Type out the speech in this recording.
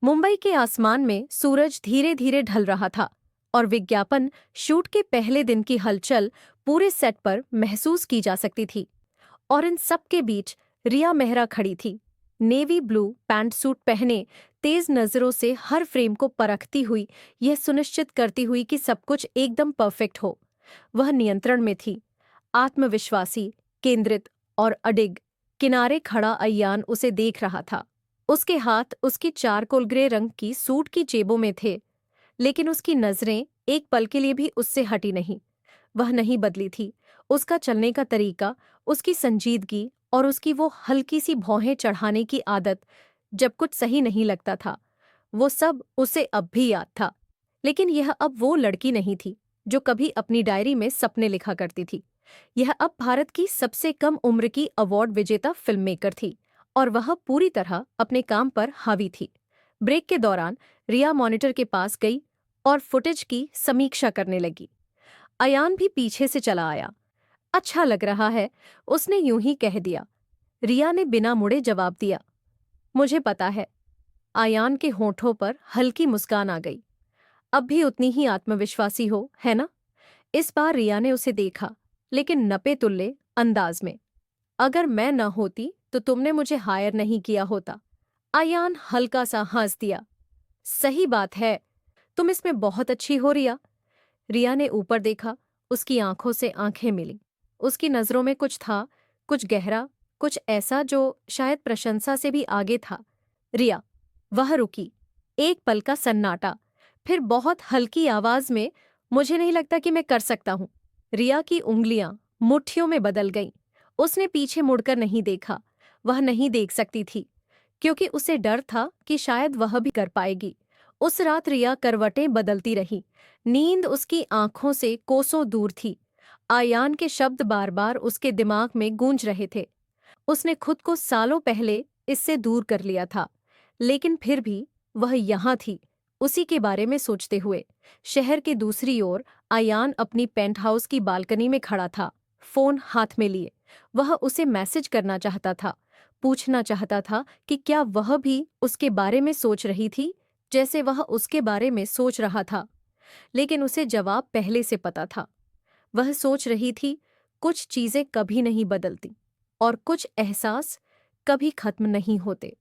मुंबई के आसमान में सूरज धीरे धीरे ढल रहा था और विज्ञापन शूट के पहले दिन की हलचल पूरे सेट पर महसूस की जा सकती थी। और इन सब के बीच रिया मेहरा खड़ी थी, नेवी ब्लू पैंट सूट पहने, तेज नजरों से हर फ्रेम को परखती हुई, यह सुनिश्चित करती हुई कि सब कुछ एकदम परफेक्ट हो। वह नियंत्रण में थी, आत्मविश्वासी, केंद्रित और अडिग। किनारे खड़ा अय्यान उसे देख रहा था। उसके हाथ उसकी चारकोल ग्रे रंग की सूट की जेबों में थे, लेकिन उसकी नजरें एक पल के लिए भी उससे हटी नहीं। वह नहीं बदली थी। उसका चलने का तरीका, उसकी संजीदगी और उसकी वो हल्की सी भौहें चढ़ाने की आदत जब कुछ सही नहीं लगता था, वो सब उसे अब भी याद था। लेकिन यह अब वो लड़की नहीं थी जो कभी अपनी डायरी में सपने लिखा करती थी। यह अब भारत की सबसे कम उम्र की अवार्ड विजेता फिल्म मेकर थी और वह पूरी तरह अपने काम पर हावी थी। ब्रेक के दौरान रिया मॉनिटर के पास गई और फुटेज की समीक्षा करने लगी। अयान भी पीछे से चला आया। अच्छा लग रहा है, उसने यूं ही कह दिया। रिया ने बिना मुड़े जवाब दिया, मुझे पता है। अयान के होठों पर हल्की मुस्कान आ गई। अब भी उतनी ही आत्मविश्वासी हो, है ना? इस बार रिया ने उसे देखा, लेकिन नपे तुल्ले अंदाज में। अगर मैं न होती तो तुमने मुझे हायर नहीं किया होता। अयान हल्का सा हंस दिया। सही बात है, तुम इसमें बहुत अच्छी हो रिया। रिया ने ऊपर देखा, उसकी आंखों से आंखें मिलीं। उसकी नजरों में कुछ था, कुछ गहरा, कुछ ऐसा जो शायद प्रशंसा से भी आगे था। रिया, वह रुकी। एक पल का सन्नाटा, फिर बहुत हल्की आवाज में, मुझे नहीं लगता कि मैं कर सकता हूं। रिया की उंगलियां मुट्ठियों में बदल गईं। उसने पीछे मुड़कर नहीं देखा। वह नहीं देख सकती थी, क्योंकि उसे डर था कि शायद वह भी कर पाएगी। उस रात रिया करवटें बदलती रही। नींद उसकी आंखों से कोसों दूर थी। आयान के शब्द बार बार उसके दिमाग में गूंज रहे थे। उसने खुद को सालों पहले इससे दूर कर लिया था, लेकिन फिर भी वह यहाँ थी, उसी के बारे में सोचते हुए। शहर के दूसरी ओर आयान अपनी पेंट हाउस की बालकनी में खड़ा था, फोन हाथ में लिए। वह उसे मैसेज करना चाहता था, पूछना चाहता था कि क्या वह भी उसके बारे में सोच रही थी जैसे वह उसके बारे में सोच रहा था। लेकिन उसे जवाब पहले से पता था। वह सोच रही थी, कुछ चीजें कभी नहीं बदलती और कुछ एहसास कभी खत्म नहीं होते।